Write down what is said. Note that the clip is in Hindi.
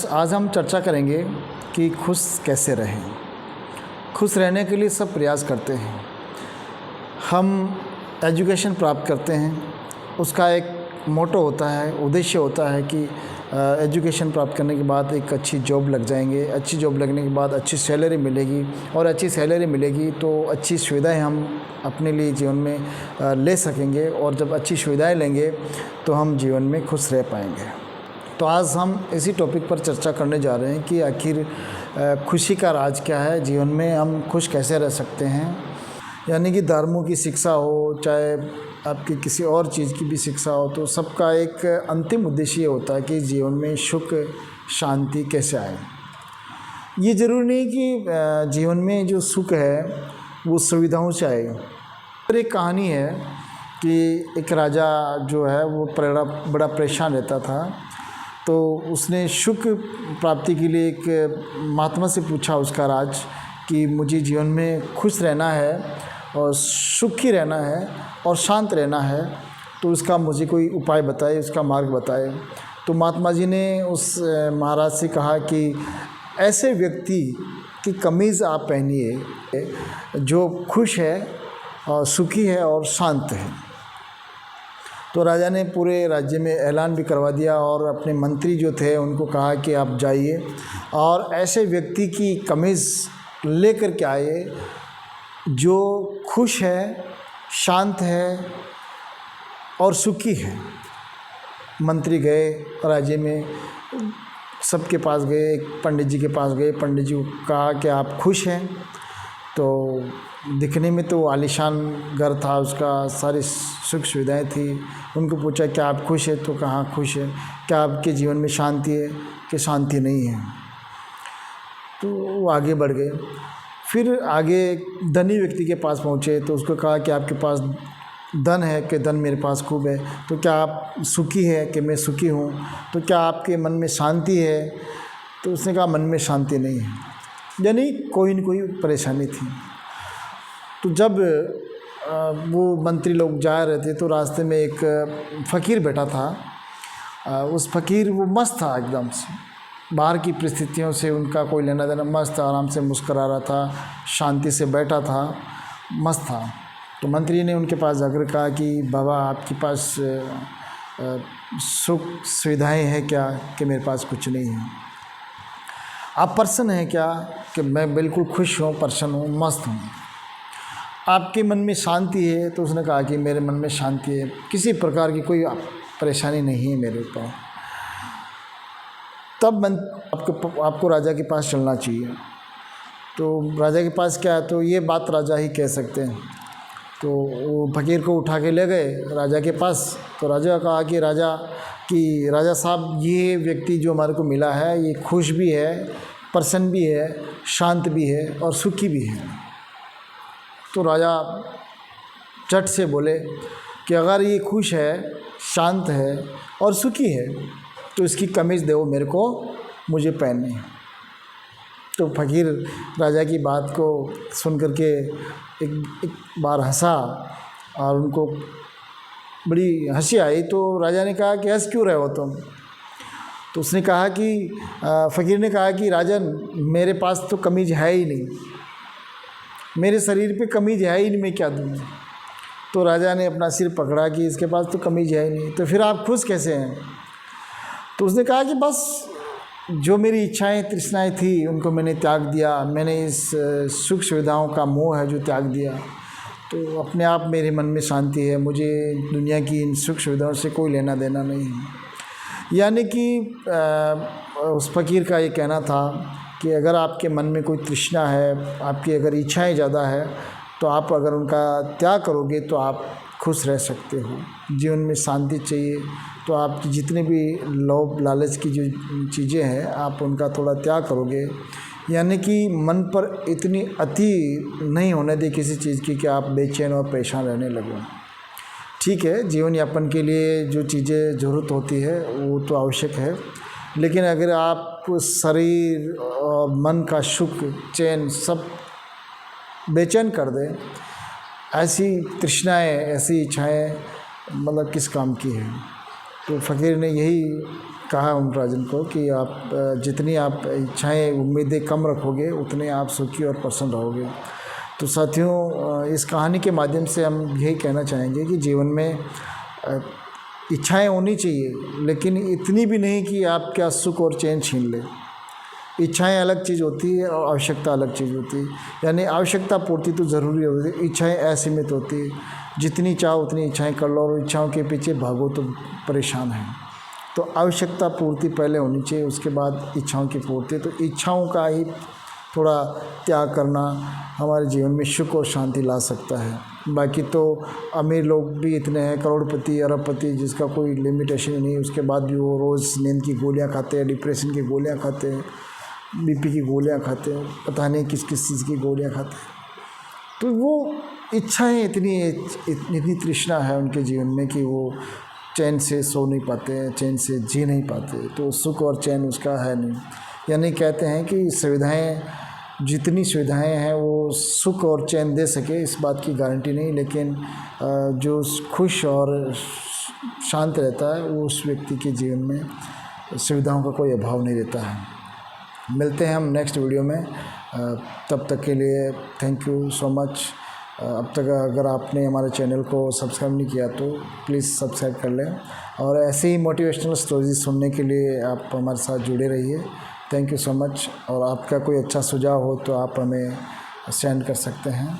आज हम चर्चा करेंगे कि खुश कैसे रहें। खुश रहने के लिए सब प्रयास करते हैं। हम एजुकेशन प्राप्त करते हैं, उसका एक मोटो होता है, उद्देश्य होता है कि एजुकेशन प्राप्त करने के बाद एक अच्छी जॉब लग जाएंगे। अच्छी जॉब लगने के बाद अच्छी सैलरी मिलेगी और अच्छी सैलरी मिलेगी तो अच्छी सुविधाएं हम अपने लिए जीवन में ले सकेंगे, और जब अच्छी सुविधाएं लेंगे तो हम जीवन में खुश रह पाएंगे। तो आज हम इसी टॉपिक पर चर्चा करने जा रहे हैं कि आखिर खुशी का राज क्या है, जीवन में हम खुश कैसे रह सकते हैं। यानी कि धर्मों की शिक्षा हो, चाहे आपकी किसी और चीज़ की भी शिक्षा हो, तो सबका एक अंतिम उद्देश्य ये होता है कि जीवन में सुख शांति कैसे आए। ये ज़रूरी नहीं कि जीवन में जो सुख है वो सुविधाओं से आए। पर एक कहानी है कि एक राजा जो है वो बड़ा परेशान रहता था, तो उसने सुख प्राप्ति के लिए एक महात्मा से पूछा उसका राज कि मुझे जीवन में खुश रहना है और सुखी रहना है और शांत रहना है, तो उसका मुझे कोई उपाय बताए, उसका मार्ग बताए। तो महात्मा जी ने उस महाराज से कहा कि ऐसे व्यक्ति की कमीज़ आप पहनिए जो खुश है और सुखी है और शांत है। तो राजा ने पूरे राज्य में ऐलान भी करवा दिया और अपने मंत्री जो थे उनको कहा कि आप जाइए और ऐसे व्यक्ति की कमीज़ लेकर के आए जो खुश है, शांत है और सुखी है। मंत्री गए राज्य में, सबके पास गए, एक पंडित जी के पास गए। पंडित जी को कहा कि आप खुश हैं? तो दिखने में तो आलीशान घर था उसका, सारी सुख सुविधाएं थी। उनको पूछा क्या आप खुश हैं? तो कहाँ खुश है। क्या आपके जीवन में शांति है? कि शांति नहीं है। तो वो आगे बढ़ गए। फिर आगे धनी व्यक्ति के पास पहुँचे तो उसको कहा कि आपके पास धन है? कि धन मेरे पास खूब है। तो क्या आप सुखी है? कि मैं सुखी हूँ। तो क्या आपके मन में शांति है? तो उसने कहा मन में शांति नहीं है, यानी कोई न कोई परेशानी थी। तो जब वो मंत्री लोग जा रहे थे तो रास्ते में एक फ़कीर बैठा था। उस फ़कीर वो मस्त था एकदम से, बाहर की परिस्थितियों से उनका कोई लेना देना, मस्त आराम से मुस्करा रहा था, शांति से बैठा था, मस्त था। तो मंत्री ने उनके पास जाकर कहा कि बाबा आपके पास सुख सुविधाएं हैं क्या? कि मेरे पास कुछ नहीं है। आप प्रसन्न हैं क्या? कि मैं बिल्कुल खुश हूँ, प्रसन्न हूँ, मस्त हूँ। आपके मन में शांति है? तो उसने कहा कि मेरे मन में शांति है, किसी प्रकार की कोई परेशानी नहीं है मेरे ऊपर। तब आपको राजा के पास चलना चाहिए। तो राजा के पास क्या है, तो ये बात राजा ही कह सकते हैं। तो वो फ़कीर को उठा के ले गए राजा के पास। तो राजा कहा कि राजा साहब, ये व्यक्ति जो हमारे को मिला है ये खुश भी है, प्रसन्न भी है, शांत भी है और सुखी भी है। तो राजा झट से बोले कि अगर ये खुश है, शांत है और सुखी है तो इसकी कमीज़ दो मेरे को, मुझे पहननी है। तो फ़कीर राजा की बात को सुन कर के एक बार हंसा और उनको बड़ी हंसी आई। तो राजा ने कहा कि हंस क्यों रहे हो तुम? तो उसने कहा कि फ़कीर ने कहा कि राजन, मेरे पास तो कमीज़ है ही नहीं, मेरे शरीर पे कमीज़ है ही नहीं, मैं क्या दूँ? तो राजा ने अपना सिर पकड़ा कि इसके पास तो कमीज़ है ही नहीं, तो फिर आप खुश कैसे हैं? तो उसने कहा कि बस जो मेरी इच्छाएं तृष्णाएं थी उनको मैंने त्याग दिया, मैंने इस सुख सुविधाओं का मोह है जो त्याग दिया, तो अपने आप मेरे मन में शांति है, मुझे दुनिया की इन सुख सुविधाओं से कोई लेना देना नहीं है। यानी कि उस फ़कीर का ये कहना था कि अगर आपके मन में कोई तृष्णा है, आपकी अगर इच्छाएं ज़्यादा है, तो आप अगर उनका त्याग करोगे तो आप खुश रह सकते हो। जीवन में शांति चाहिए तो आपकी जितने भी लोभ लालच की जो चीज़ें हैं आप उनका थोड़ा त्याग करोगे। यानी कि मन पर इतनी अति नहीं होने दे किसी चीज़ की कि आप बेचैन और परेशान रहने लगो। ठीक है, जीवन यापन के लिए जो चीज़ें ज़रूरत होती है वो तो आवश्यक है, लेकिन अगर आप शरीर और मन का सुख चैन सब बेचैन कर दें, ऐसी तृष्णाएं, ऐसी इच्छाएं मतलब किस काम की है। तो फ़कीर ने यही कहा ओमराजन को कि आप जितनी आप इच्छाएं उम्मीदें कम रखोगे उतने आप सुखी और प्रसन्न रहोगे। तो साथियों, इस कहानी के माध्यम से हम यही कहना चाहेंगे कि जीवन में इच्छाएं होनी चाहिए, लेकिन इतनी भी नहीं कि आपका सुख और चैन छीन ले। इच्छाएं अलग चीज़ होती है और आवश्यकता अलग चीज़ होती है। यानी आवश्यकता पूर्ति तो ज़रूरी होती है, इच्छाएं असीमित होती है। जितनी चाहो उतनी इच्छाएं कर लो और इच्छाओं के पीछे भागो तो परेशान हैं। तो आवश्यकता पूर्ति पहले होनी चाहिए, उसके बाद इच्छाओं की पूर्ति। तो इच्छाओं का ही थोड़ा त्याग करना हमारे जीवन में सुख और शांति ला सकता है। बाकी तो अमीर लोग भी इतने हैं, करोड़पति अरबपति, जिसका कोई लिमिटेशन नहीं, उसके बाद भी वो रोज़ नींद की गोलियां खाते हैं, डिप्रेशन की गोलियां खाते हैं, बीपी की गोलियां खाते हैं, पता नहीं किस किस चीज़ की गोलियां खाते हैं। तो वो इच्छाएं इतनी तृष्णा है उनके जीवन में कि वो चैन से सो नहीं पाते हैं, चैन से जी नहीं पाते। तो सुख और चैन उसका है नहीं। यानी कहते हैं कि जितनी सुविधाएं हैं वो सुख और चैन दे सके, इस बात की गारंटी नहीं, लेकिन जो खुश और शांत रहता है वो उस व्यक्ति के जीवन में सुविधाओं का कोई अभाव नहीं रहता है। मिलते हैं हम नेक्स्ट वीडियो में। तब तक के लिए थैंक यू सो मच। अब तक अगर आपने हमारे चैनल को सब्सक्राइब नहीं किया तो प्लीज़ सब्सक्राइब कर लें, और ऐसे ही मोटिवेशनल स्टोरीज सुनने के लिए आप हमारे साथ जुड़े रहिए। Thank you so much. और आपका कोई अच्छा सुझाव हो तो आप हमें सेंड कर सकते हैं।